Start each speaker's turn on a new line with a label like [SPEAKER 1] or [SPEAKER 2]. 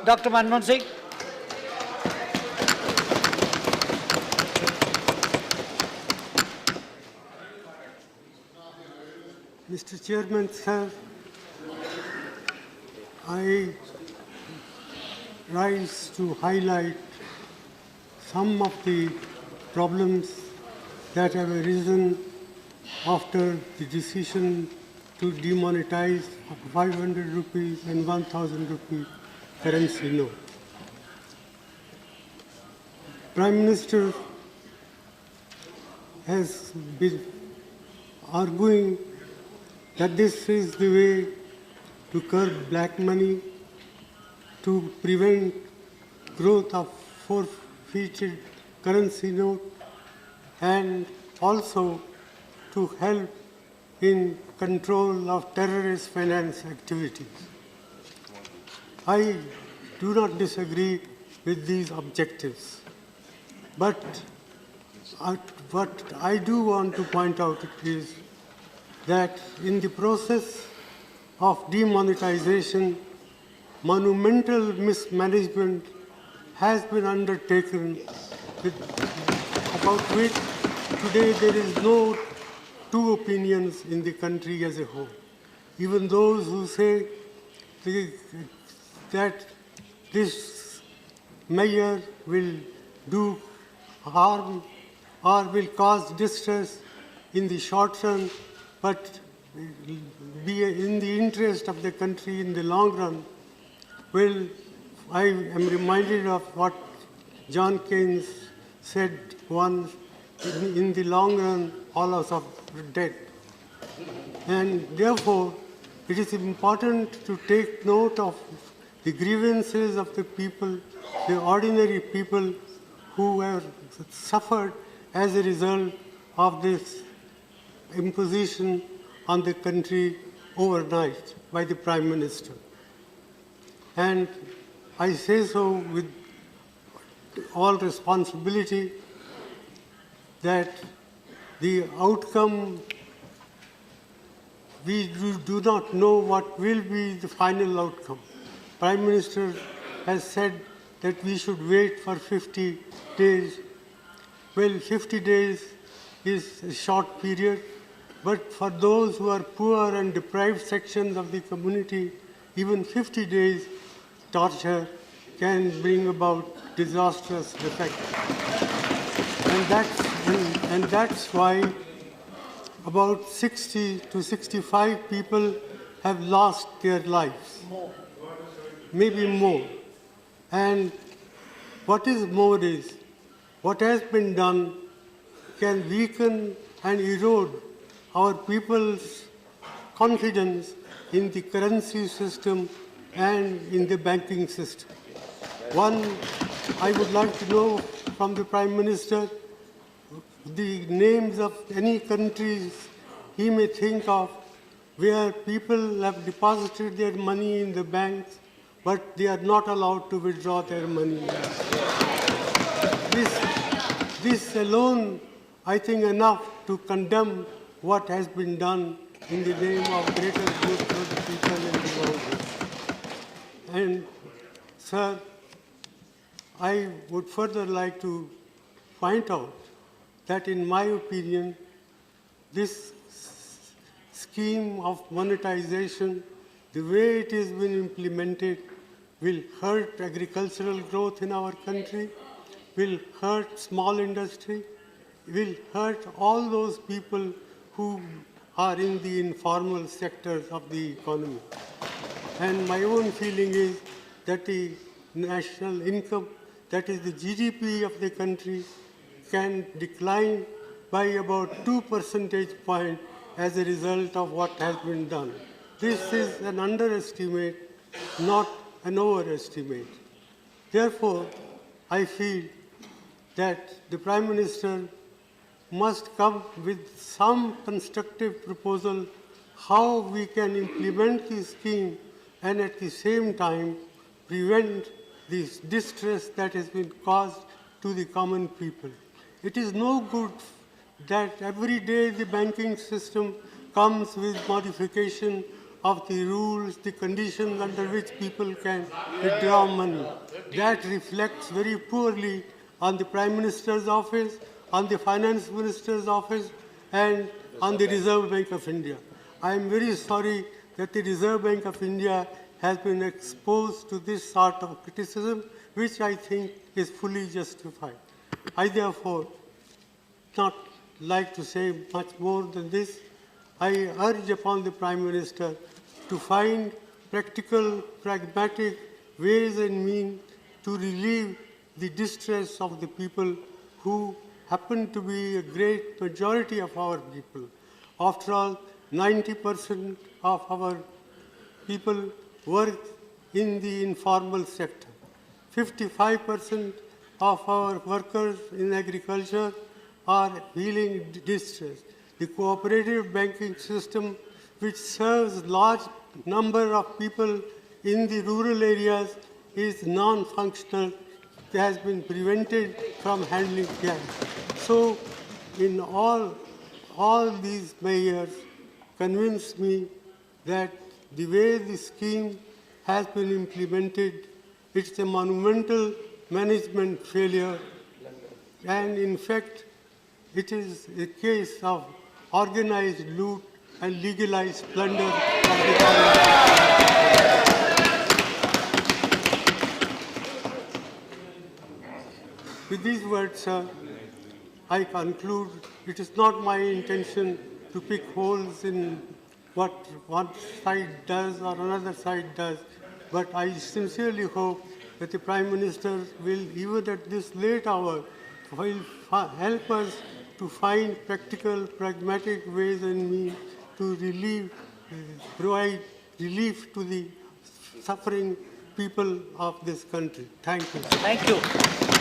[SPEAKER 1] Dr. Manmohan Singh.
[SPEAKER 2] Mr. Chairman, sir, I rise to highlight some of the problems that have arisen after the decision to demonetize 500 rupees and 1000 rupee currency note. Prime Minister has been arguing that this is the way to curb black money, to prevent growth of forfeited currency note, and also to help in control of terrorist finance activities. I do not disagree with these objectives, but what I do want to point out is that in the process of demonetization, monumental mismanagement has been undertaken about which today there is no two opinions in the country as a whole. Even those who say that this measure will do harm or will cause distress in the short run, but be in the interest of the country in the long run. Well, I am reminded of what John Keynes said once, in the long run, all of us are dead. And therefore, it is important to take note of the grievances of the people, the ordinary people who have suffered as a result of this imposition on the country overnight by the Prime Minister. And I say so with all responsibility that the outcome, we do not know what will be the final outcome. Prime Minister has said that we should wait for 50 days. Well, 50 days is a short period, but for those who are poor and deprived sections of the community, even 50 days torture can bring about disastrous effects. And that's why about 60 to 65 people have lost their lives. Maybe more. And what is more is, what has been done can weaken and erode our people's confidence in the currency system and in the banking system. One, I would like to know from the Prime Minister the names of any countries he may think of where people have deposited their money in the banks, but they are not allowed to withdraw their money. This alone, I think, enough to condemn what has been done in the name of greater good for the people in the world. And, sir, I would further like to point out that, in my opinion, this scheme of monetization, the way it has been implemented, will hurt agricultural growth in our country, will hurt small industry, will hurt all those people who are in the informal sectors of the economy. And my own feeling is that the national income, that is the GDP of the country, can decline by about 2 percentage points as a result of what has been done. This is an underestimate, not an overestimate. Therefore, I feel that the Prime Minister must come with some constructive proposal how we can implement this scheme and at the same time prevent this distress that has been caused to the common people. It is no good that every day the banking system comes with modification of the rules, the conditions under which people can withdraw money. That reflects very poorly on the Prime Minister's office, on the Finance Minister's office, and on the Reserve Bank of India. I am very sorry that the Reserve Bank of India has been exposed to this sort of criticism, which I think is fully justified. I therefore not like to say much more than this. I urge upon the Prime Minister to find practical, pragmatic ways and means to relieve the distress of the people who happen to be a great majority of our people. After all, 90% of our people work in the informal sector. 55% of our workers in agriculture are feeling distress. The cooperative banking system, which serves large number of people in the rural areas, is non-functional. It has been prevented from handling cash. So, in all these measures convince me that the way the scheme has been implemented, it's a monumental management failure, and in fact, it is a case of organized loot and legalized plunder of the government. With these words, sir, I conclude it is not my intention to pick holes in what one side does or another side does, but I sincerely hope that the Prime Minister will, even at this late hour, will help us to find practical, pragmatic ways and means to provide relief to the suffering people of this country. Thank you.
[SPEAKER 1] Thank you.